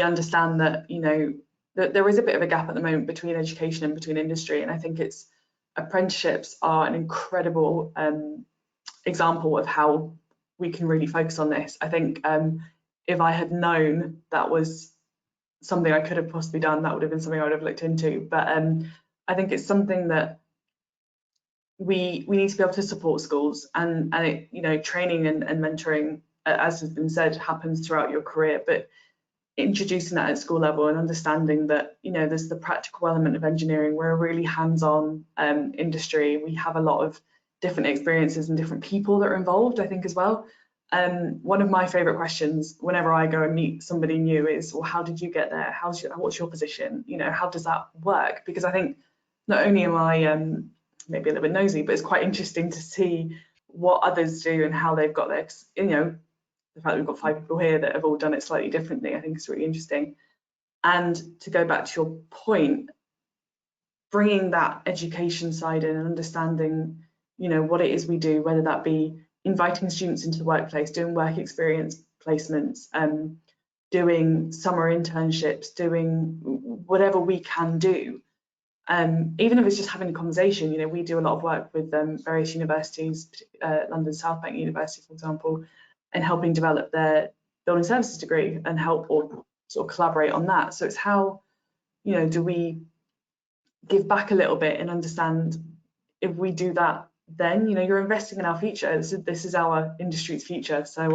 understand that, you know, that there is a bit of a gap at the moment between education and between industry, and I think apprenticeships are an incredible example of how we can really focus on this. I think if I had known that was something I could have possibly done, that would have been something I would have looked into. But I think it's something that we need to be able to support schools, and it, you know, training and mentoring, as has been said, happens throughout your career, but introducing that at school level and understanding that, you know, there's the practical element of engineering. We're a really hands-on industry. We have a lot of different experiences and different people that are involved, I think, as well. One of my favorite questions whenever I go and meet somebody new is, well, how did you get there? What's your position? You know, how does that work? Because I think not only am I maybe a little bit nosy, but it's quite interesting to see what others do and how they've got there. You know, the fact that we've got 5 people here that have all done it slightly differently, I think is really interesting. And to go back to your point, bringing that education side in and understanding, you know, what it is we do, whether that be inviting students into the workplace, doing work experience placements, doing summer internships, doing whatever we can do. Even if it's just having a conversation, you know, we do a lot of work with various universities, London South Bank University, for example, and helping develop their building services degree and help or sort of collaborate on that. So it's how, you know, do we give back a little bit and understand if we do that, then, you know, you're investing in our future. This is our industry's future. So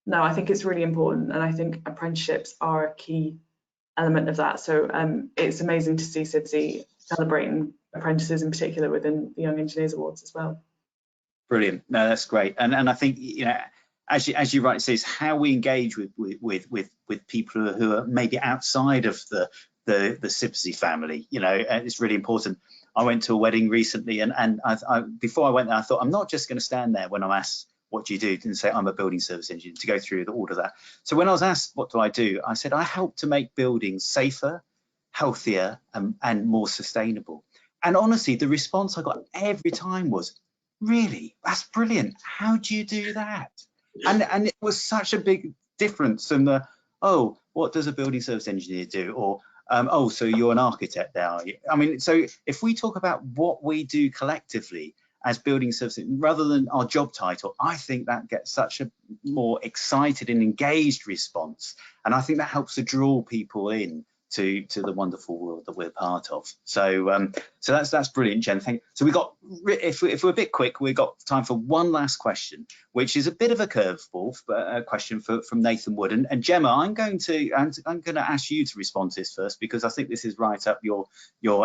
no, I think it's really important, and I think apprenticeships are a key element of that. So it's amazing to see CIBSE celebrating apprentices in particular within the Young Engineers Awards as well. Brilliant. No, that's great. And I think, you know, as you rightly say, is how we engage with people who are maybe outside of the CIBSE family. You know, and it's really important. I went to a wedding recently, and before I went there, I thought, I'm not just going to stand there when I'm asked, what do you do? And say, I'm a building service engineer, to go through all of that. So when I was asked, what do? I said, I help to make buildings safer, healthier, and more sustainable. And honestly, the response I got every time was, really? That's brilliant. How do you do that? And it was such a big difference from the, oh, what does a building service engineer do? Or, oh, so you're an architect now, are you? I mean, so if we talk about what we do collectively as building services, rather than our job title, I think that gets such a more excited and engaged response. And I think that helps to draw people in to the wonderful world that we're part of. So so that's brilliant, Jen. Thank you. So we got, if we're a bit quick, we've got time for one last question, which is a bit of a curveball, a question from Nathan Wood. And Gemma, I'm going to ask you to respond to this first, because I think this is right up your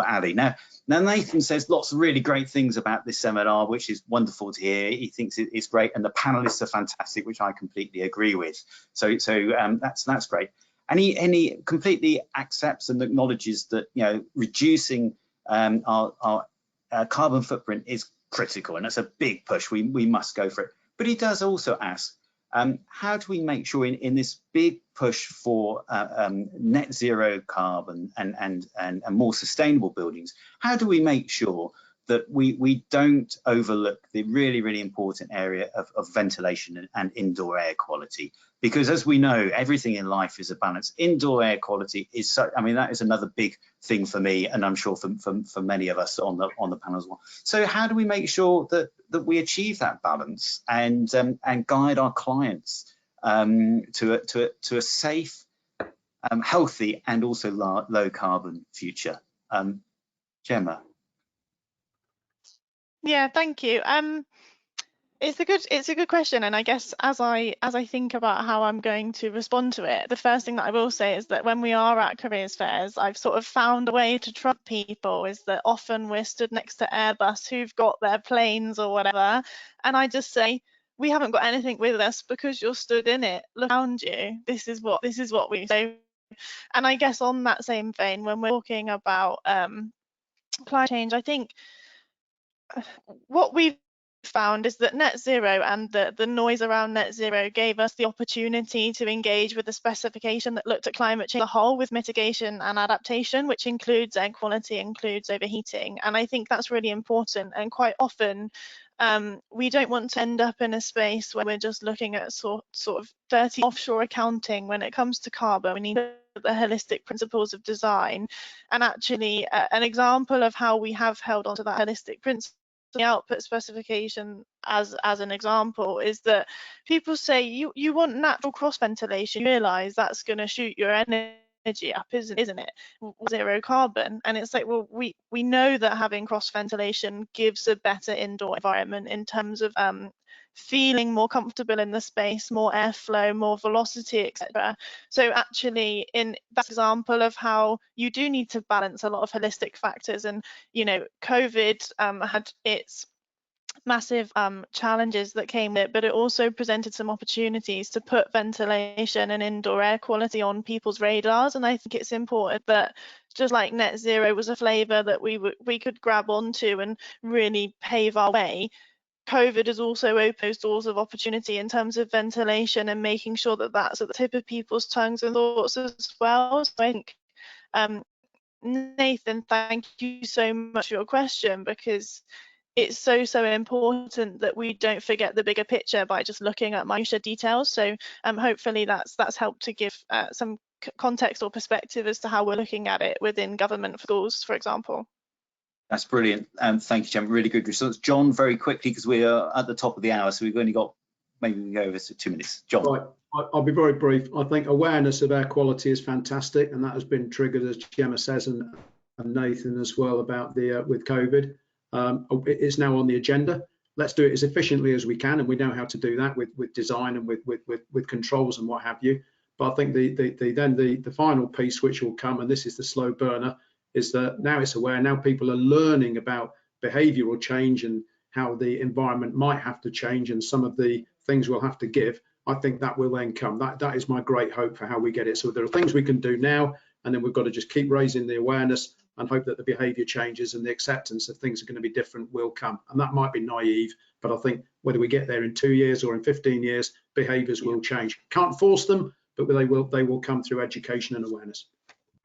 alley. Now Nathan says lots of really great things about this seminar, which is wonderful to hear. He thinks it's great, and the panelists are fantastic, which I completely agree with. So that's great. And he completely accepts and acknowledges that, you know, reducing our carbon footprint is critical, and that's a big push. We must go for it. But he does also ask, how do we make sure in this big push for net zero carbon and more sustainable buildings, how do we make sure that we don't overlook the really important area of ventilation and indoor air quality? Because as we know, everything in life is a balance. Indoor air quality is so, I mean, that is another big thing for me, and I'm sure for many of us on the panel as well. So how do we make sure that we achieve that balance and guide our clients to a safe, healthy, and also low carbon future? Gemma. Yeah, thank you. It's a good question, and I guess as I think about how I'm going to respond to it, the first thing that I will say is that when we are at careers fairs, I've sort of found a way to trust people, is that often we're stood next to Airbus who've got their planes or whatever, and I just say, we haven't got anything with us because you're stood in it. Look around you. This is what we do. And I guess on that same vein, when we're talking about climate change, I think what we've found is that net zero and the noise around net zero gave us the opportunity to engage with a specification that looked at climate change as a whole, with mitigation and adaptation, which includes air quality, includes overheating. And I think that's really important. And quite often we don't want to end up in a space where we're just looking at sort of dirty offshore accounting. When it comes to carbon, we need the holistic principles of design. And actually an example of how we have held on to that holistic principle, the output specification as an example, is that people say you want natural cross ventilation. You realize that's going to shoot your energy up, isn't it? Zero carbon. And it's like, well, we know that having cross ventilation gives a better indoor environment in terms of feeling more comfortable in the space, more airflow, more velocity, etc. So actually, in that example of how you do need to balance a lot of holistic factors, and you know, COVID had its massive challenges that came with it, but it also presented some opportunities to put ventilation and indoor air quality on people's radars. And I think it's important that, just like net zero was a flavour that we could grab onto and really pave our way, COVID has also opened those doors of opportunity in terms of ventilation and making sure that that's at the tip of people's tongues and thoughts as well. So I think, Nathan, thank you so much for your question, because it's so important that we don't forget the bigger picture by just looking at minutiae details. So hopefully that's helped to give some context or perspective as to how we're looking at it within government schools, for example. That's brilliant. Thank you, Gemma. Really good response. John, very quickly, because we are at the top of the hour, so we've only got, maybe we can go over to 2 minutes. John. Right. I'll be very brief. I think awareness of air quality is fantastic, and that has been triggered, as Gemma says, and Nathan as well, about the with COVID. It's now on the agenda. Let's do it as efficiently as we can, and we know how to do that with design and with controls and what have you. But I think the final piece which will come, and this is the slow burner, is that now it's aware, now people are learning about behavioural change and how the environment might have to change, and some of the things we'll have to give. I think that will then come. That is my great hope for how we get it. So there are things we can do now, and then we've got to just keep raising the awareness and hope that the behaviour changes and the acceptance of things are going to be different will come. And that might be naive, but I think whether we get there in 2 years or in 15 years, behaviours will change. Can't force them, but they will come through education and awareness.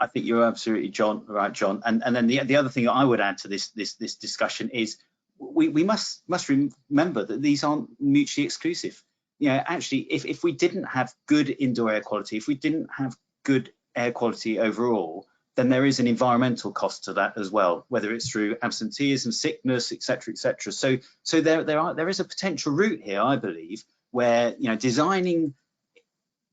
I think you're absolutely right, John. And then the other thing I would add to this discussion is we must remember that these aren't mutually exclusive. You know, actually, if we didn't have good indoor air quality, if we didn't have good air quality overall, then there is an environmental cost to that as well, whether it's through absenteeism, sickness, etc., etc. So there is a potential route here, I believe, where, you know, designing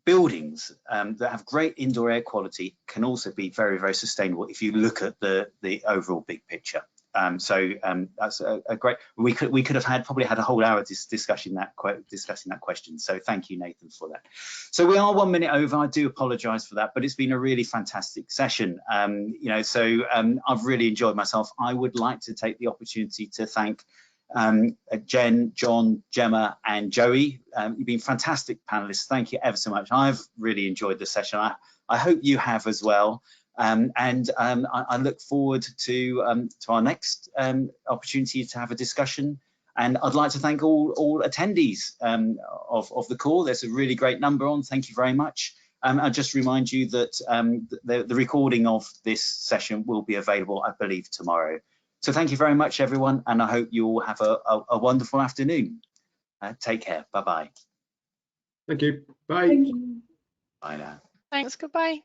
buildings that have great indoor air quality can also be very sustainable if you look at the overall big picture. That's a great. We could have probably had a whole hour discussing that question. So thank you, Nathan, for that. So we are 1 minute over. I do apologise for that, but it's been a really fantastic session. You know, so I've really enjoyed myself. I would like to take the opportunity to thank Jen, John, Gemma, and Joey. You've been fantastic panelists. Thank you ever so much. I've really enjoyed the session. I hope you have as well. I look forward to our next opportunity to have a discussion. And I'd like to thank all attendees of the call. There's a really great number on. Thank you very much. I'll just remind you that the recording of this session will be available, I believe, tomorrow. So thank you very much, everyone, and I hope you all have a wonderful afternoon. Take care. Bye-bye. Thank you. Bye. Thank you. Bye now. Thanks, goodbye.